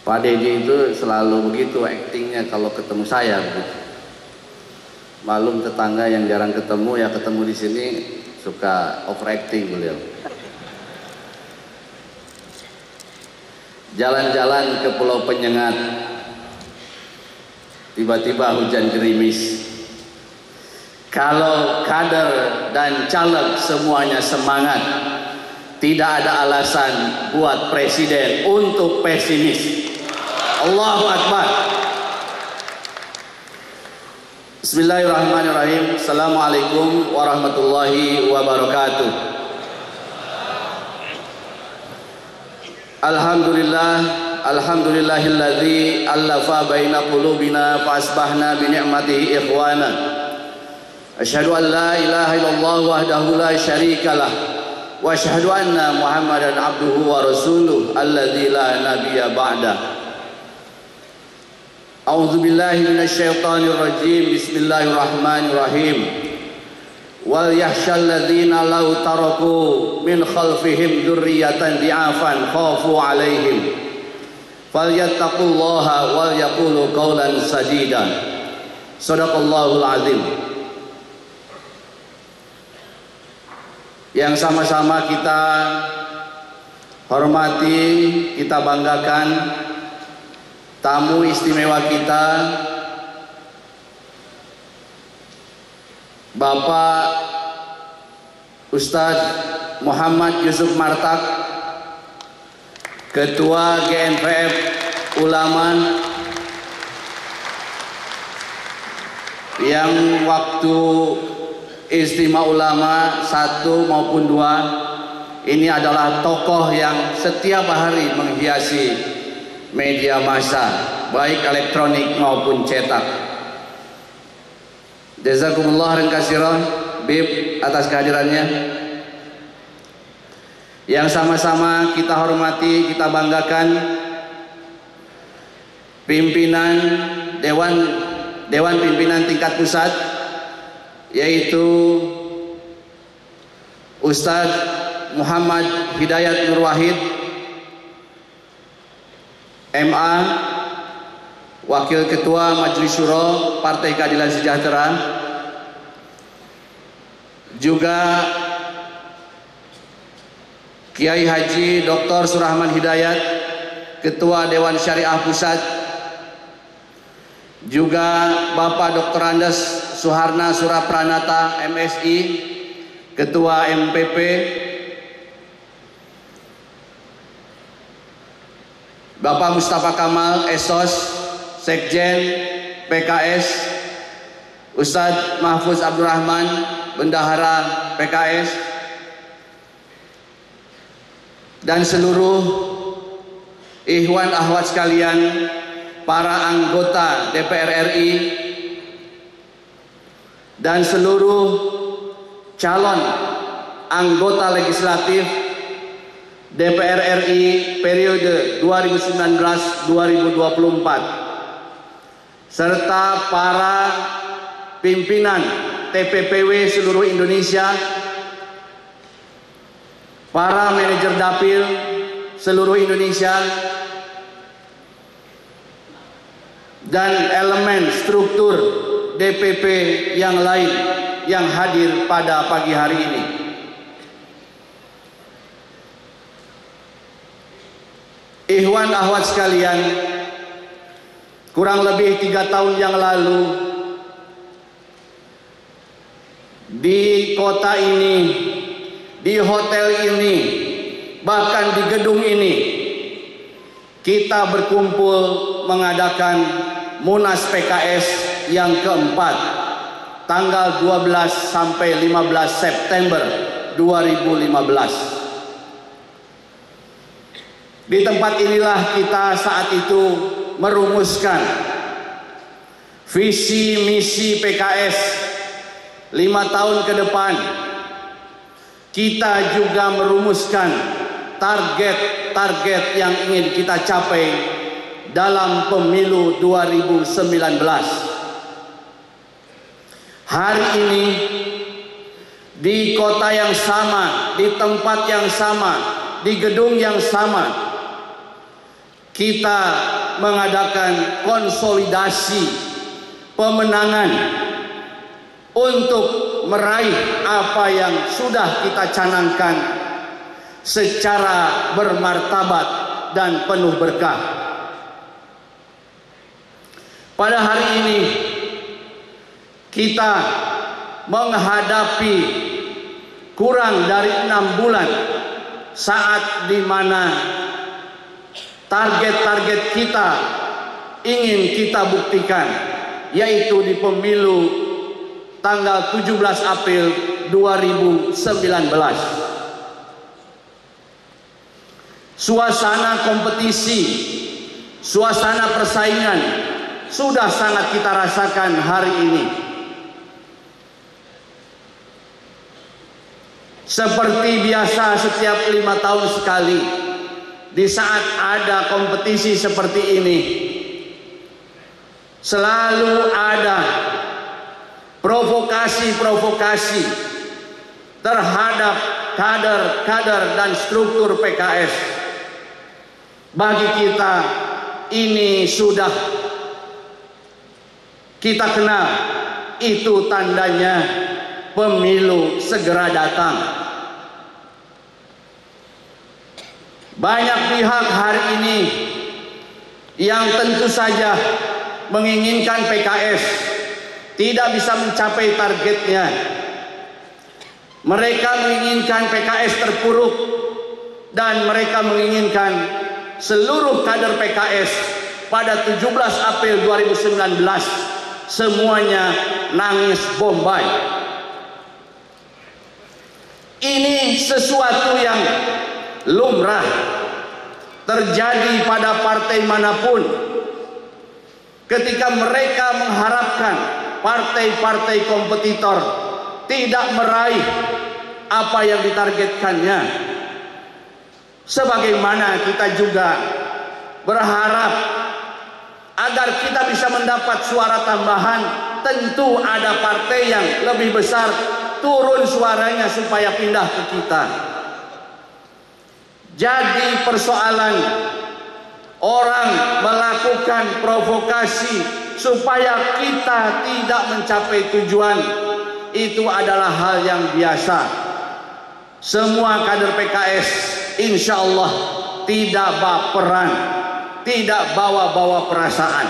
Pak Deddy itu selalu begitu aktingnya kalau ketemu saya begitu. Malum tetangga yang jarang ketemu, ya ketemu di sini suka overacting beliau. Jalan-jalan ke Pulau Penyengat, tiba-tiba hujan gerimis. Kalau kader dan caleg semuanya semangat, tidak ada alasan buat presiden untuk pesimis. Allahu Akbar. Bismillahirrahmanirrahim. Assalamualaikum warahmatullahi wabarakatuh. Alhamdulillah, alhamdulillahilladzi allafa baina qulubina fa asbahna bi ni'matihi ikhwana. Asyhadu an la ilaha illallah wahdahu la syarikalah wa asyhadu anna Muhammadan abduhu wa rasuluh alladzi la nabiyya ba'da. A'udzu billahi minasyaitonir rajim. Bismillahirrahmanirrahim. Wal yakhshal ladzina law taraku min khalfihim dzurriyyatan di'afan khafu 'alaihim falyattaqullaha wal yaqulu qawlan sadida. Shadaqallahul azim. Yang sama-sama kita hormati, kita banggakan tamu istimewa kita, Bapak Ustadz Muhammad Yusuf Martak, Ketua GNPF Ulama, yang waktu Istimewa Ulama 1 maupun 2 ini adalah tokoh yang setiap hari menghiasi media massa, baik elektronik maupun cetak. Jazakumullah khairan katsiran Bib atas kehadirannya. Yang sama-sama kita hormati, kita banggakan pimpinan Dewan Pimpinan Tingkat Pusat, yaitu Ustadz Muhammad Hidayat Nur Wahid MA, Wakil Ketua Majelis Syuro Partai Keadilan Sejahtera, juga Kiai Haji Dr. Surahman Hidayat, Ketua Dewan Syariah Pusat, juga Bapak Dr. Andes Suharna Surapranata MSI, Ketua MPP, Bapak Mustafa Kamal Esos, Sekjen PKS, Ustadz Mahfuz Abdurrahman, Bendahara PKS, dan seluruh ikhwan akhwat sekalian, para anggota DPR RI, dan seluruh calon anggota legislatif DPR RI periode 2019-2024, serta para pimpinan TPPW seluruh Indonesia, para manajer dapil seluruh Indonesia, dan elemen struktur DPP yang lain yang hadir pada pagi hari ini. Ikhwan akhwat sekalian, kurang lebih 3 tahun yang lalu di kota ini, di hotel ini, bahkan di gedung ini, kita berkumpul mengadakan Munas PKS yang keempat, tanggal 12 sampai 15 September 2015. Di tempat inilah kita saat itu merumuskan visi misi PKS 5 tahun ke depan. Kita juga merumuskan target-target yang ingin kita capai dalam pemilu 2019. Hari ini di kota yang sama, di tempat yang sama, di gedung yang sama, kita mengadakan konsolidasi pemenangan untuk meraih apa yang sudah kita canangkan secara bermartabat dan penuh berkah. Pada hari ini kita menghadapi kurang dari 6 bulan saat di mana target-target kita ingin kita buktikan, yaitu di pemilu tanggal 17 April 2019. Suasana kompetisi, suasana persaingan sudah sangat kita rasakan hari ini. Seperti biasa setiap 5 tahun sekali, di saat ada kompetisi seperti ini, selalu ada provokasi-provokasi terhadap kader-kader dan struktur PKS. Bagi kita ini sudah kita kenal, itu tandanya pemilu segera datang. Banyak pihak hari ini yang tentu saja menginginkan PKS tidak bisa mencapai targetnya. Mereka menginginkan PKS terpuruk, dan mereka menginginkan seluruh kader PKS pada 17 April 2019 semuanya nangis Bombay. Ini sesuatu yang lumrah terjadi pada partai manapun ketika mereka mengharapkan partai-partai kompetitor tidak meraih apa yang ditargetkannya. Sebagaimana kita juga berharap agar kita bisa mendapat suara tambahan, tentu ada partai yang lebih besar turun suaranya supaya pindah ke kita. Jadi persoalan orang melakukan provokasi supaya kita tidak mencapai tujuan, itu adalah hal yang biasa. Semua kader PKS insya Allah tidak baperan, tidak bawa-bawa perasaan.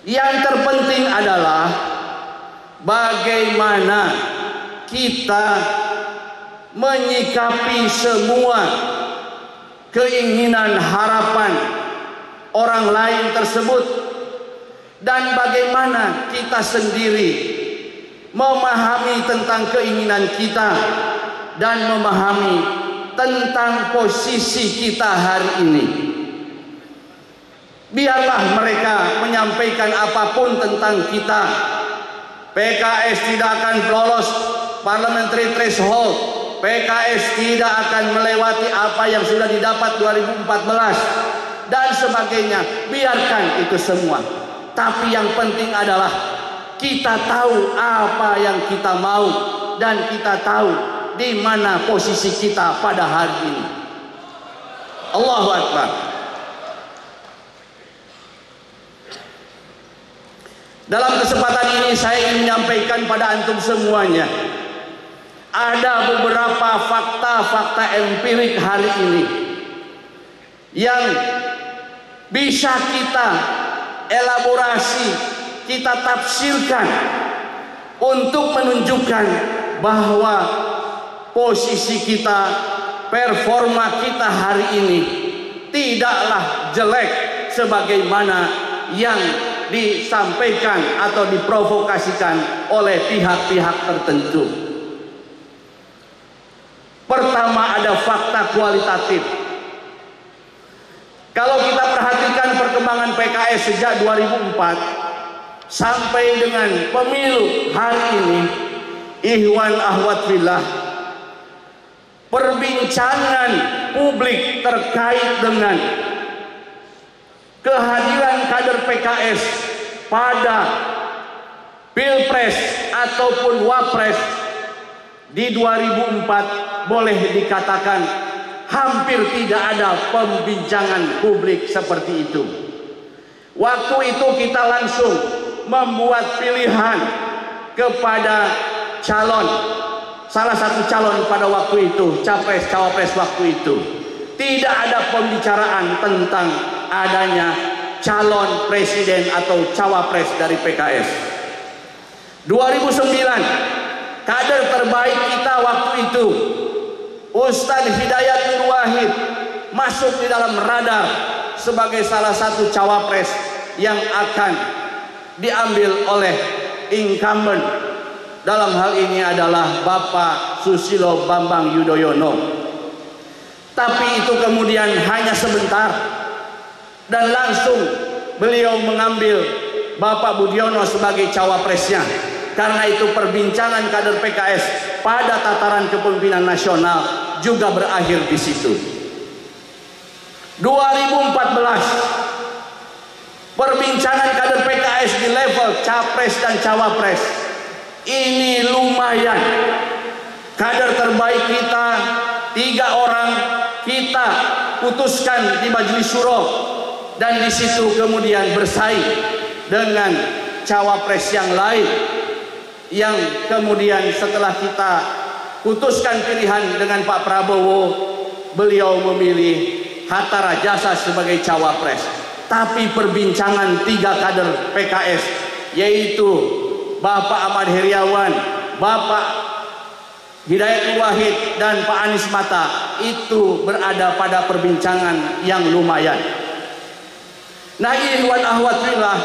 Yang terpenting adalah bagaimana kita menyikapi semua keinginan harapan orang lain tersebut, dan bagaimana kita sendiri memahami tentang keinginan kita dan memahami tentang posisi kita hari ini. Biarlah mereka menyampaikan apapun tentang kita. PKS tidak akan lolos parliamentary threshold. PKS tidak akan melewati apa yang sudah didapat 2014 dan sebagainya. Biarkan itu semua. Tapi yang penting adalah kita tahu apa yang kita mau, dan kita tahu di mana posisi kita pada hari ini. Allahu Akbar. Dalam kesempatan ini saya ingin menyampaikan pada antum semuanya, ada beberapa fakta-fakta empirik hari ini yang bisa kita elaborasi, kita tafsirkan untuk menunjukkan bahwa posisi kita, performa kita hari ini tidaklah jelek sebagaimana yang disampaikan atau diprovokasikan oleh pihak-pihak tertentu. Pertama, ada fakta kualitatif. Kalau kita perhatikan perkembangan PKS sejak 2004 sampai dengan pemilu hari ini, ikhwan akhwat fillah, perbincangan publik terkait dengan kehadiran kader PKS pada Pilpres ataupun Wapres di 2004 boleh dikatakan hampir tidak ada pembincangan publik seperti itu. Waktu itu kita langsung membuat pilihan kepada calon, salah satu calon pada waktu itu, capres cawapres waktu itu. Tidak ada pembicaraan tentang adanya calon presiden atau cawapres dari PKS. 2009, kader terbaik kita waktu itu, Ustadz Hidayat Nur Wahid, masuk di dalam radar sebagai salah satu cawapres yang akan diambil oleh incumbent. Dalam hal ini adalah Bapak Susilo Bambang Yudhoyono. Tapi itu kemudian hanya sebentar, dan langsung beliau mengambil Bapak Budiono sebagai cawapresnya. Karena itu perbincangan kader PKS pada tataran kepemimpinan nasional juga berakhir di situ. 2014, perbincangan kader PKS di level capres dan cawapres ini lumayan. Kader terbaik kita 3 orang kita putuskan di Majelis Syuro, dan di situ kemudian bersaing dengan cawapres yang lain, yang kemudian setelah kita putuskan pilihan dengan Pak Prabowo, beliau memilih Hatta Rajasa sebagai cawapres. Tapi perbincangan 3 kader PKS, yaitu Bapak Ahmad Heriawan, Bapak Hidayat Nur Wahid, dan Pak Anies Mata, itu berada pada perbincangan yang lumayan. Nah, ikhwan akhwat fillah,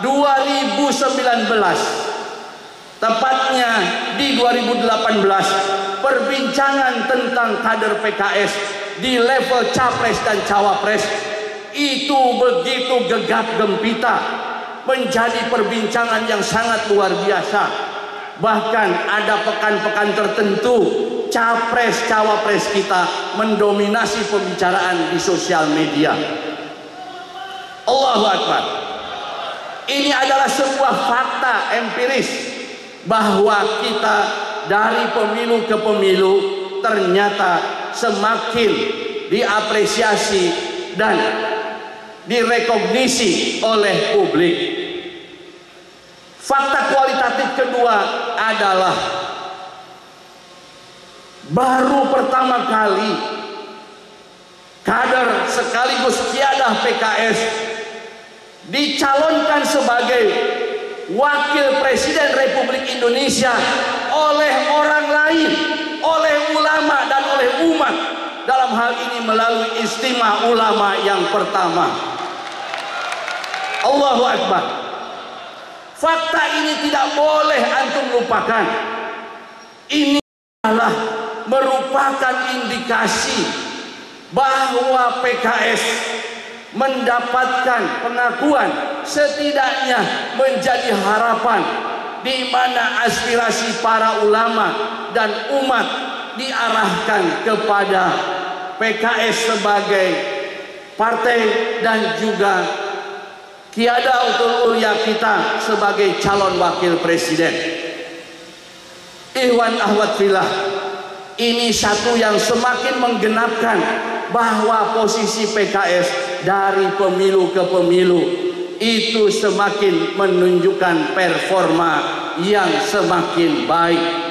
2019, tepatnya di 2018, perbincangan tentang kader PKS di level capres dan cawapres itu begitu gegap gempita, menjadi perbincangan yang sangat luar biasa. Bahkan ada pekan-pekan tertentu capres cawapres kita mendominasi pembicaraan di sosial media. Allahu Akbar. Ini adalah sebuah fakta empiris bahwa kita dari pemilu ke pemilu ternyata semakin diapresiasi dan direkognisi oleh publik. Fakta kualitatif kedua adalah baru pertama kali kader sekaligus kiadah PKS dicalonkan sebagai wakil presiden Republik Indonesia oleh orang lain, oleh ulama dan oleh umat, dalam hal ini melalui istimewa ulama yang pertama. Allahu Akbar. Fakta ini tidak boleh antum lupakan. Ini adalah merupakan indikasi bahwa PKS mendapatkan pengakuan, setidaknya menjadi harapan, di mana aspirasi para ulama dan umat diarahkan kepada PKS sebagai partai dan juga Kiada Utul Ulya kita sebagai calon wakil presiden. Ikhwan akhwat fillah, ini satu yang semakin menggenapkan bahwa posisi PKS dari pemilu ke pemilu itu semakin menunjukkan performa yang semakin baik.